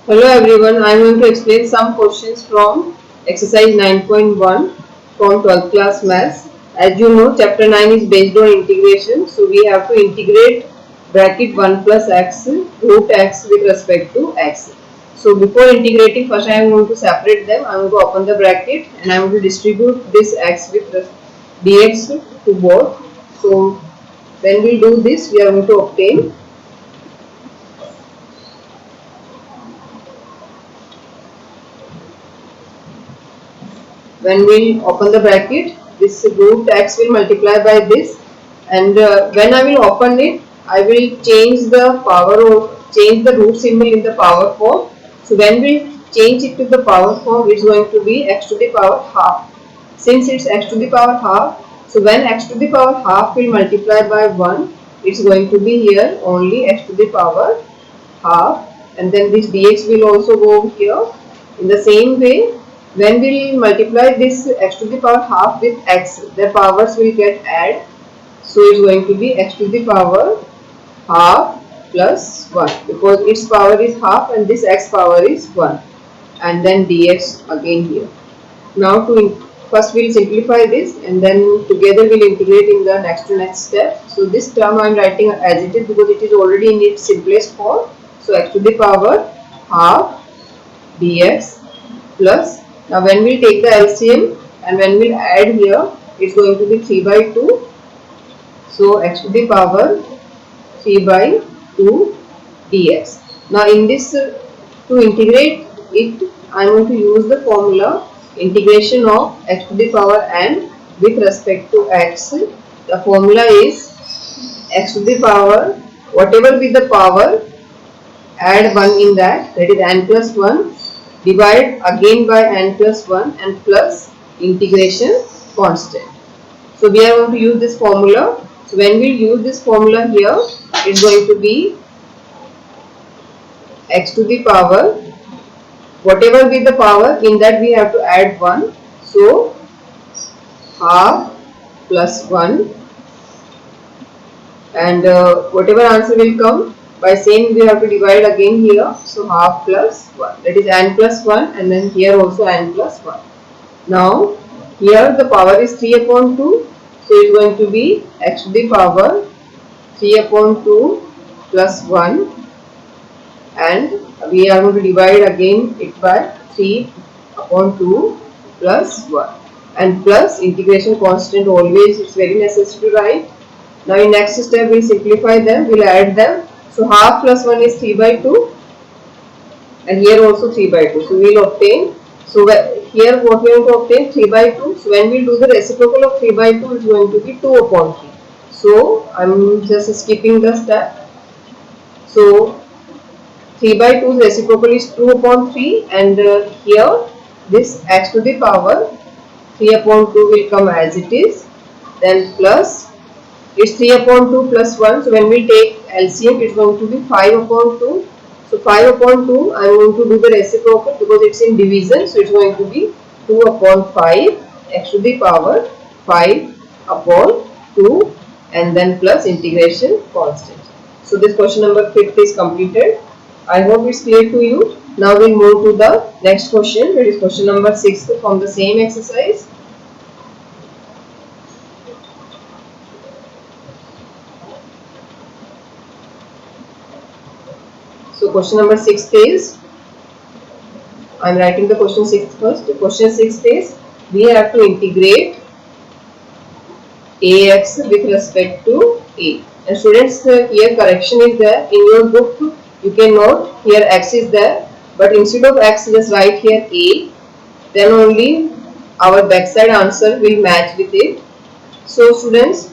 Hello everyone, I am going to explain some questions from exercise 9.1 from 12th class maths. As you know, chapter 9 is based on integration, so we have to integrate bracket 1 plus x root x with respect to x. So before integrating, first I am going to separate them. I am going to open the bracket and I am going to distribute this x with dx to both. So when we do this, we are going to obtain when we open the bracket, this root x will multiply by this, and when I will open it, I will change the power or change the root symbol in the power form. So when we change it to the power form, it's going to be x to the power half. Since it's x to the power half, so when x to the power half will multiply by 1, it's going to be here only x to the power half, and then this dx will also go here. In the same way, when we multiply this x to the power half with x, their powers will get add. So it's going to be x to the power half plus 1 because its power is half and this x power is 1, and then dx again here. Now first we'll simplify this and then together we'll integrate in the next to next step. So this term I am writing as it is because it is already in its simplest form. So x to the power half dx plus, now when we take the LCM and when we add here, it's going to be 3 by 2. So x to the power 3 by 2 dx. Now in this, to integrate it, I am going to use the formula integration of x to the power n with respect to x. The formula is x to the power, whatever be the power, add 1 in that is n plus 1, divide again by n plus 1 and plus integration constant. So we are going to use this formula. So when we use this formula here, it's going to be x to the power, whatever be the power, in that we have to add 1. So half plus 1, and whatever answer will come, by same we have to divide again here. So half plus 1, that is n plus 1, and then here also n plus 1. Now here the power is 3 upon 2. So it is going to be x to the power 3 upon 2 plus 1, and we are going to divide again it by 3 upon 2 plus 1, and plus integration constant, always it's very necessary to write. Now in next step we'll simplify them, we'll add them. So half plus 1 is 3 by 2, and here also 3 by 2. So we'll obtain, so here what we are going to obtain 3 by 2. So when we do the reciprocal of 3 by 2, it's going to be 2 upon 3. So I'm just skipping the step. So 3 by 2 reciprocal is 2 upon 3, and here this x to the power 3 upon 2 will come as it is, then plus, it's 3 upon 2 plus 1. So when we take LCM, it's going to be 5 upon 2. So 5 upon 2, I am going to do the reciprocal because it's in division. So it's going to be 2 upon 5 x to the power 5 upon 2, and then plus integration constant. So this question number 5 is completed. I hope it's clear to you. Now we'll move to the next question, that is question number 6 from the same exercise. So question number 6 is, I am writing the question 6 first. The question 6 is, we have to integrate ax with respect to a. And students, here correction is there. In your book, you can note here x is there, but instead of x, just write here a. Then only our backside answer will match with it. So students,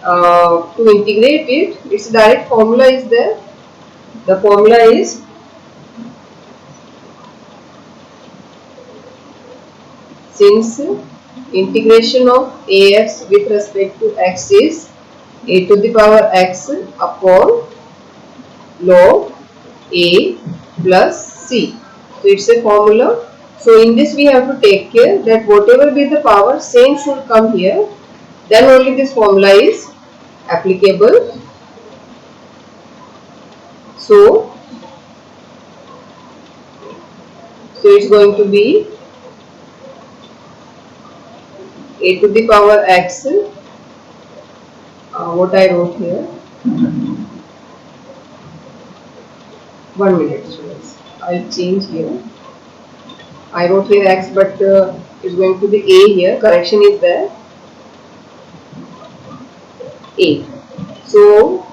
to integrate it, its direct formula is there. The formula is since integration of ax with respect to x is a to the power x upon log a plus c. So it's a formula. So in this we have to take care that whatever be the power, same should come here. Then only this formula is applicable. So it's going to be a to the power x, what I wrote here, 1 minute students, I'll change here. I wrote here x, but it's going to be a here, correction is there, a. So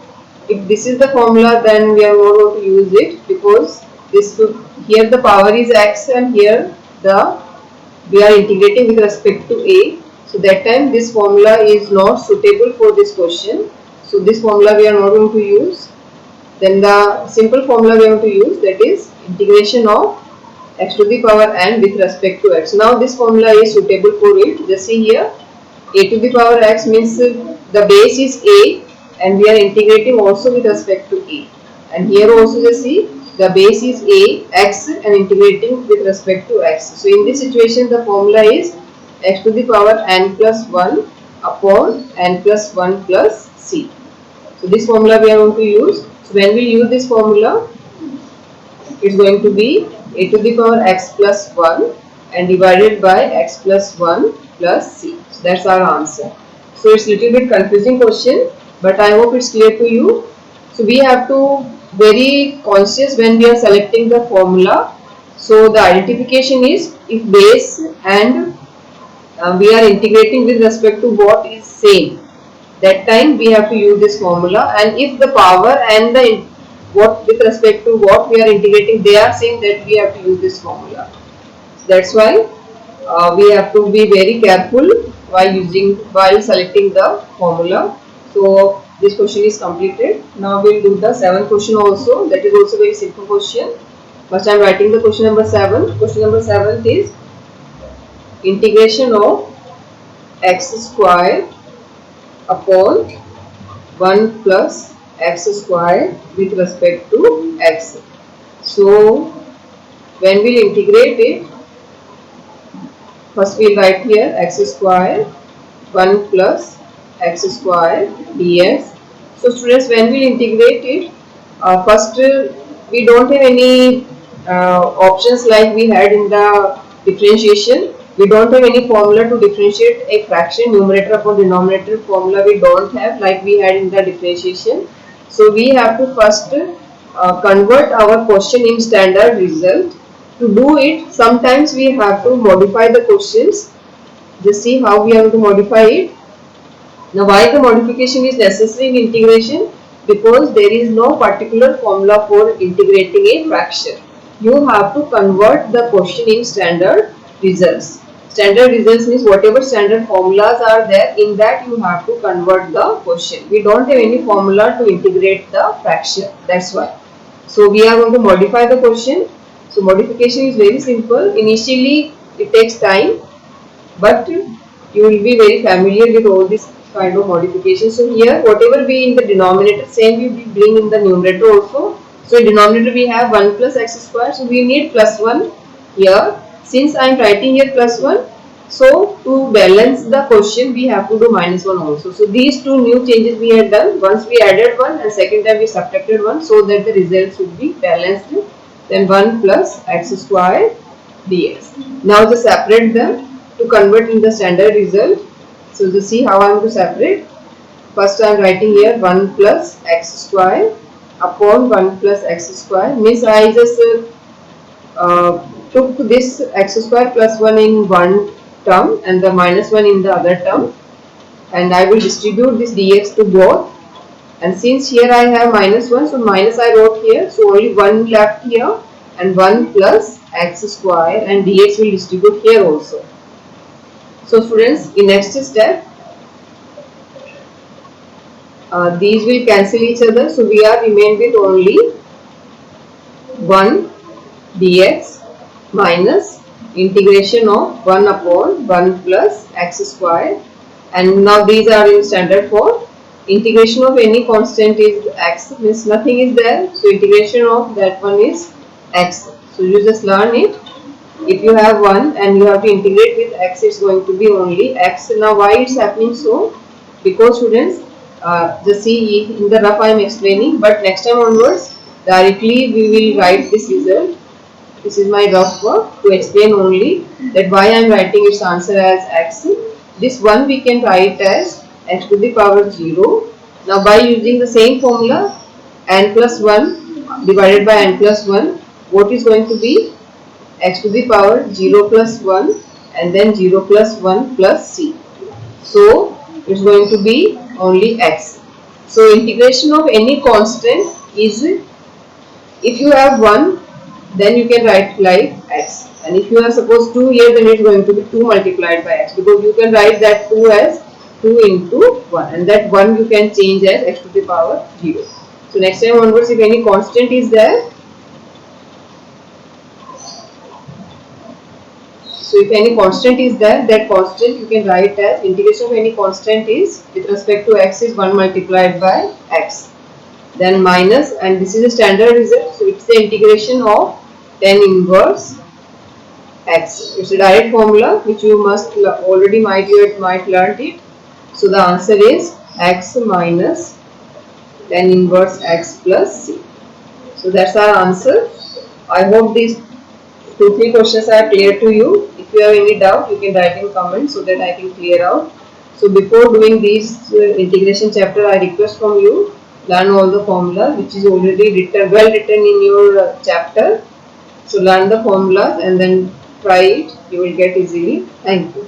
if this is the formula, then we are not going to use it, because this here the power is x and here we are integrating with respect to a. So that time this formula is not suitable for this question. So this formula we are not going to use. Then the simple formula we are going to use, that is integration of x to the power n with respect to x. Now this formula is suitable for it. Just see here, a to the power x means the base is a and we are integrating also with respect to a. And here also just see, the base is a, x and integrating with respect to x. So in this situation the formula is x to the power n plus 1 upon n plus 1 plus c. So this formula we are going to use. So when we use this formula, it's going to be a to the power x plus 1 and divided by x plus 1 plus c. So that's our answer. So it's little bit confusing question, but I hope it's clear to you. So we have to very conscious when we are selecting the formula. So the identification is if base and we are integrating with respect to what is same, that time we have to use this formula. And if the power and the what with respect to what we are integrating, they are same, that we have to use this formula. So that's why we have to be very careful while selecting the formula. So this question is completed. Now we will do the 7th question also. That is also very simple question. First I am writing the question number 7. Question number 7 is integration of x square upon 1 plus x square with respect to x. So when we will integrate it, first we will write here x square 1 plus x square dx. So students, when we integrate it, first we don't have any options like we had in the differentiation. We don't have any formula to differentiate a fraction, numerator upon denominator formula we don't have like we had in the differentiation. So we have to first convert our question in standard result. To do it, sometimes we have to modify the questions. Just see how we have to modify it. Now why the modification is necessary in integration? Because there is no particular formula for integrating a fraction. You have to convert the question in standard results. Standard results means whatever standard formulas are there, in that you have to convert the question. We don't have any formula to integrate the fraction, that's why. So we are going to modify the question. So modification is very simple. Initially it takes time, but you will be very familiar with all this kind of modification. So here whatever be in the denominator, same we will bring in the numerator also. So in denominator we have 1 plus x square, so we need plus 1 here. Since I am writing here plus 1, so to balance the question we have to do minus 1 also. So these two new changes we had done. Once we added 1 and second time we subtracted 1, so that the result should be balanced. Then 1 plus x square dx. Now just separate them to convert in the standard result. So to see how I am to separate. First I am writing here 1 plus x square upon 1 plus x square. Means I just took this x square plus 1 in one term and the minus 1 in the other term, and I will distribute this dx to both. And since here I have minus 1, so minus I wrote here, so only 1 left here, and 1 plus x square, and dx will distribute here also. So students, in next step these will cancel each other, so we are remained with only 1 dx minus integration of 1 upon 1 plus x square, and now these are in standard form. Integration of any constant is x, means nothing is there, so integration of that one is x. So you just learn it. If you have 1 and you have to integrate with x, it's going to be only x. Now why it's happening so? Because students, just see in the rough I am explaining, but next time onwards directly we will write this result. This is my rough work to explain only that why I am writing its answer as x. This one we can write as x to the power 0. Now by using the same formula, n plus 1 divided by n plus 1, what is going to be? X to the power 0 plus 1 and then 0 plus 1 plus c. So it's going to be only x. So integration of any constant is, if you have 1, then you can write like x, and if you have suppose 2 here, then it's going to be 2 multiplied by x, because you can write that 2 as 2 into 1, and that 1 you can change as x to the power 0. So next time onwards, if any constant is there, so if any constant is there, that constant you can write as integration of any constant is with respect to x is 1 multiplied by x, then minus, and this is a standard result, so it's the integration of tan inverse x. It's a direct formula which you must already might learned it. So the answer is x minus tan inverse x plus c. So that's our answer. I hope these 2-3 questions are clear to you. If you have any doubt, you can write in comments so that I can clear out. So before doing these integration chapter, I request from you, learn all the formula which is already written, well written in your chapter. So learn the formulas and then try it. You will get easily. Thank you.